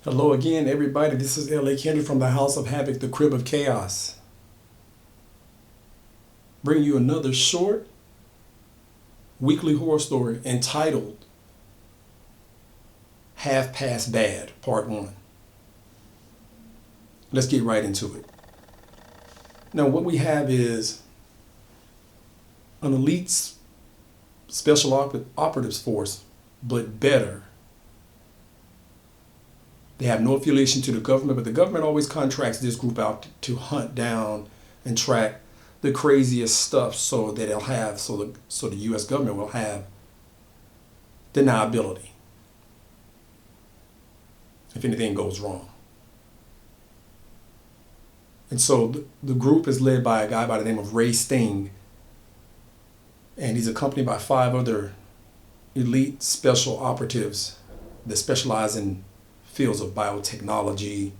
Hello again, everybody. This is L.A. Kendrick from the House of Havoc, the Crib of Chaos. Bring you another short weekly horror story entitled Half Past Bad, Part 1. Let's get right into it. Now, what we have is an elite special operatives force, but better. They have no affiliation to the government, but the government always contracts this group out to hunt down and track the craziest stuff so that the U.S. government will have deniability if anything goes wrong. And so the group is led by a guy by the name of Ray Sting, and he's accompanied by 5 other elite special operatives that specialize in fields of biotechnology,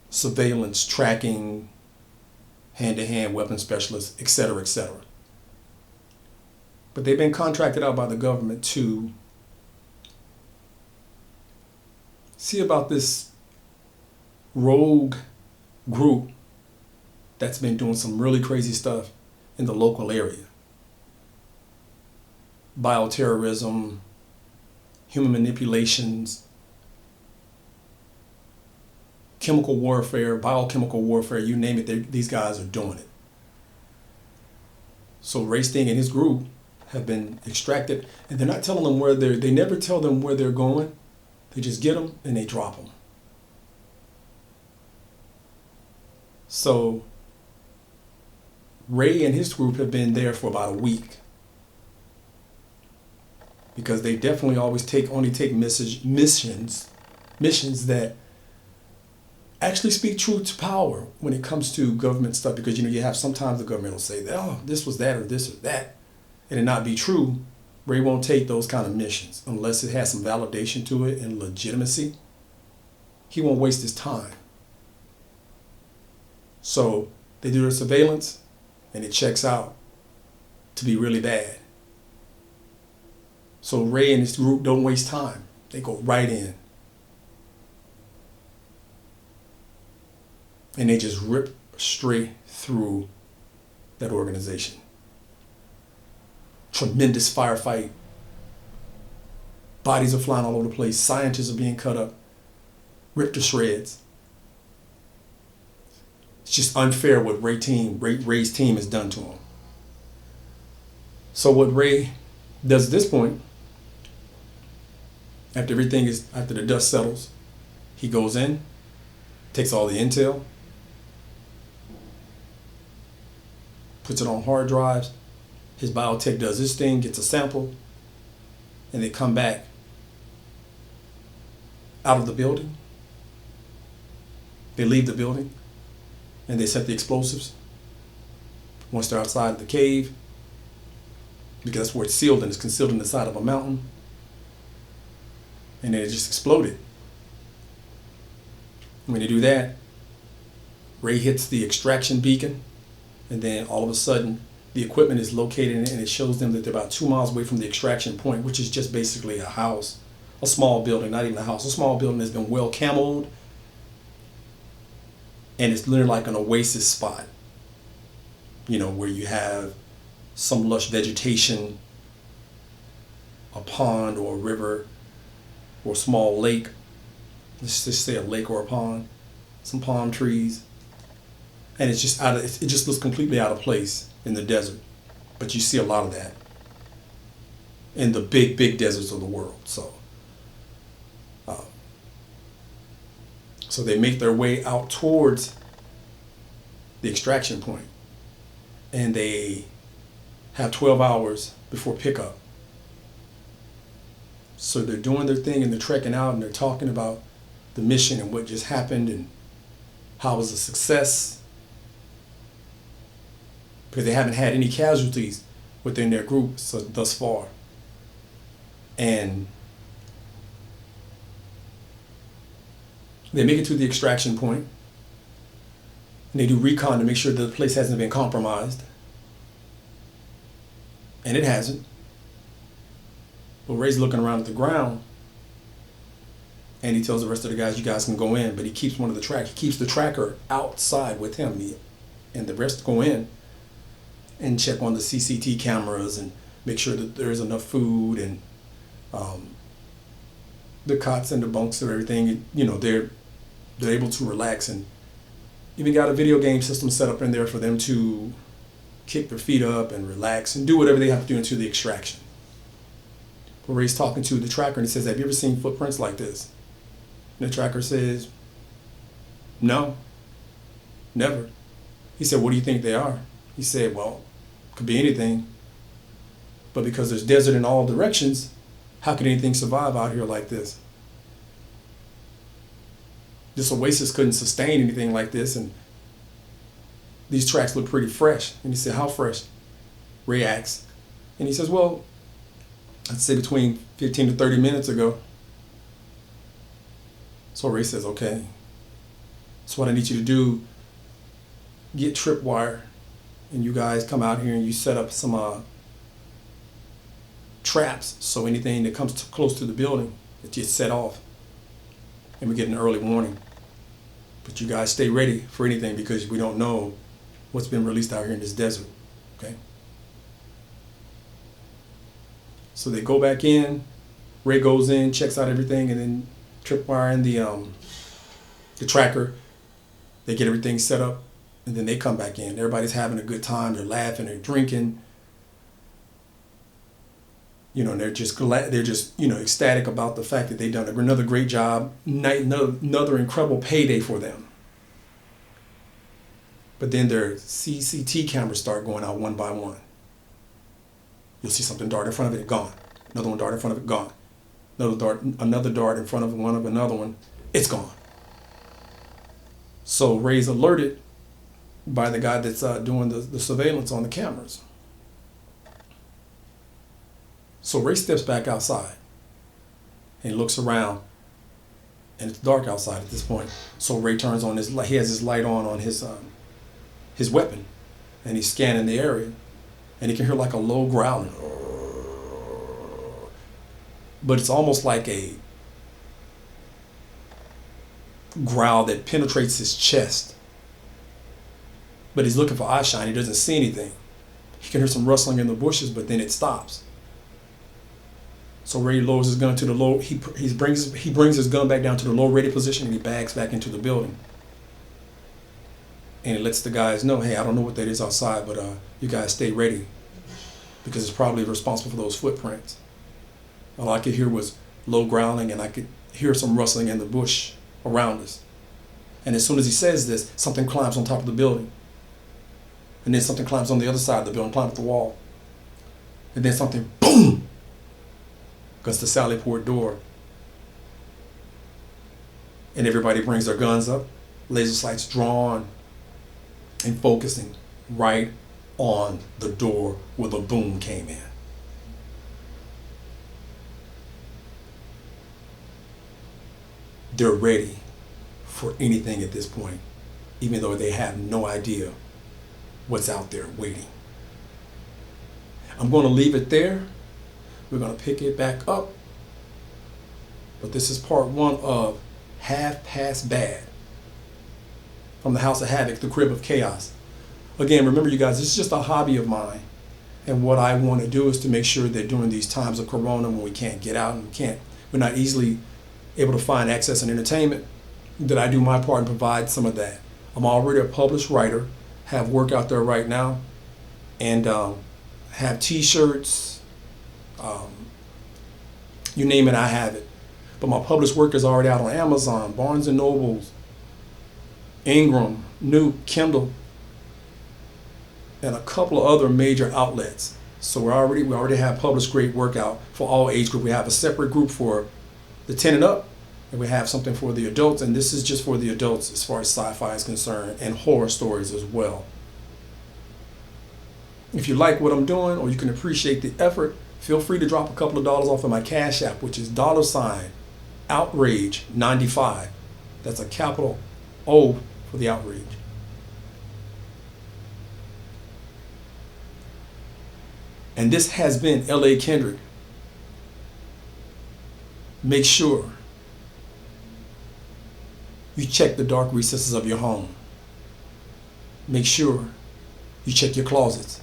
surveillance, tracking, hand-to-hand weapon specialists, etc., etc. But they've been contracted out by the government to see about this rogue group that's been doing some really crazy stuff in the local area. Bioterrorism, human manipulations, chemical warfare, biochemical warfare, you name it, these guys are doing it. So Ray Sting and his group have been extracted, and they're not telling them they never tell them where they're going. They just get them and they drop them. So Ray and his group have been there for about a week, because they definitely always only take missions that actually speak truth to power when it comes to government stuff. Because you have sometimes the government will say that, oh, this was that or this or that, and it not be true. Ray won't take those kind of missions unless it has some validation to it and legitimacy. He won't waste his time. So they do their surveillance and it checks out to be really bad. So Ray and his group don't waste time. They go right in. And they just rip straight through that organization. Tremendous firefight. Bodies are flying all over the place. Scientists are being cut up, ripped to shreds. It's just unfair what Ray's team has done to him. So what Ray does at this point, after the dust settles, he goes in, takes all the intel, puts it on hard drives. His biotech does this thing, gets a sample, and they come back out of the building. They leave the building and they set the explosives once they're outside of the cave, because that's where it's sealed, and it's concealed in the side of a mountain. And then it just exploded. When they do that, Ray hits the extraction beacon, and then all of a sudden the equipment is located, and it shows them that they're about 2 miles away from the extraction point, which is just basically a house, a small building, not even a house, a small building that's been well camoed, and it's literally like an oasis spot, where you have some lush vegetation, a pond or a river or a small lake. Let's just say a lake or a pond, some palm trees, and it's just it just looks completely out of place in the desert. But you see a lot of that in the big deserts of the world. So they make their way out towards the extraction point, and they have 12 hours before pickup. So they're doing their thing and they're trekking out and they're talking about the mission and what just happened and how it was a success, because they haven't had any casualties within their group thus far. And they make it to the extraction point, and they do recon to make sure that the place hasn't been compromised. And it hasn't. But Ray's looking around at the ground, And he tells the rest of the guys, you guys can go in, but he keeps one of the track. He keeps the tracker outside with him, and the rest go in and check on the CCT cameras and make sure that there's enough food and the cots and the bunks and everything. You know, they're able to relax, and even got a video game system set up in there for them to kick their feet up and relax and do whatever they have to do until the extraction. But Ray's talking to the tracker and he says, have you ever seen footprints like this? And the tracker says, no, never. He said, what do you think they are? He said, well, could be anything. But because there's desert in all directions, how could anything survive out here like this? This oasis couldn't sustain anything like this, and these tracks look pretty fresh. And he said, how fresh? Ray asks. And he says, well, I'd say between 15 to 30 minutes ago. So Ray says, okay. So what I need you to do, get tripwire, and you guys come out here and you set up some traps, so anything that comes too close to the building, it gets set off. And we get an early warning. But you guys stay ready for anything because we don't know what's been released out here in this desert, okay? So they go back in, Ray goes in, checks out everything, and then tripwire and the tracker, they get everything set up, and then they come back in. Everybody's having a good time, they're laughing, they're drinking. You know, they're just glad, they're just, you know, ecstatic about the fact that they've done another great job, another incredible payday for them. But then their CCT cameras start going out one by one. You'll see something dart in front of it, gone. Another one dart in front of it, gone. Another dart in front of one of another one, it's gone. So Ray's alerted by the guy that's doing the surveillance on the cameras. So Ray steps back outside and looks around, and it's dark outside at this point. So Ray turns on his light. He has his light on his weapon, and he's scanning the area, and he can hear like a low growling, but it's almost like a growl that penetrates his chest. But he's looking for eyeshine. He doesn't see anything. He can hear some rustling in the bushes, but then it stops. So Ray lowers his gun to the low. He brings his gun back down to the low ready position, and he bags back into the building. And he lets the guys know, hey, I don't know what that is outside, but you guys stay ready because it's probably responsible for those footprints. All I could hear was low growling, and I could hear some rustling in the bush around us. And as soon as he says this, something climbs on top of the building. And then something climbs on the other side of the building, climbs the wall. And then something, boom, against the sally port door. And everybody brings their guns up, laser sights drawn and focusing right on the door where the boom came in. They're ready for anything at this point, even though they have no idea what's out there waiting. I'm going to leave it there. We're going to pick it back up. But this is part one of Half Past Bad from the House of Havoc, the Crib of Chaos. Again, remember you guys, this is just a hobby of mine. And what I want to do is to make sure that during these times of Corona, when we can't get out and we're not easily able to find access and entertainment, that I do my part and provide some of that. I'm already a published writer, have work out there right now, and have t-shirts, you name it, I have it. But my published work is already out on Amazon, Barnes & Nobles, Ingram, Nook, Kindle, and a couple of other major outlets. So we already have published great work out for all age group. We have a separate group for the 10 and up, and we have something for the adults, and this is just for the adults as far as sci-fi is concerned, and horror stories as well. If you like what I'm doing, or you can appreciate the effort, feel free to drop a couple of dollars off of my Cash App, which is $outrage95. That's a capital O for the outrage. And this has been L.A. Kendrick. Make sure you check the dark recesses of your home. Make sure you check your closets.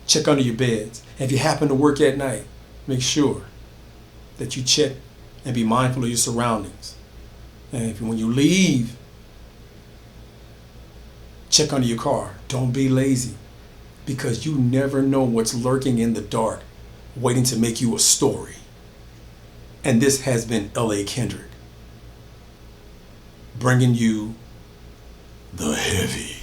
Check under your beds. If you happen to work at night, make sure that you check and be mindful of your surroundings. And when you leave, check under your car. Don't be lazy, because you never know what's lurking in the dark, waiting to make you a story. And this has been L.A. Kendrick, bringing you the heavy.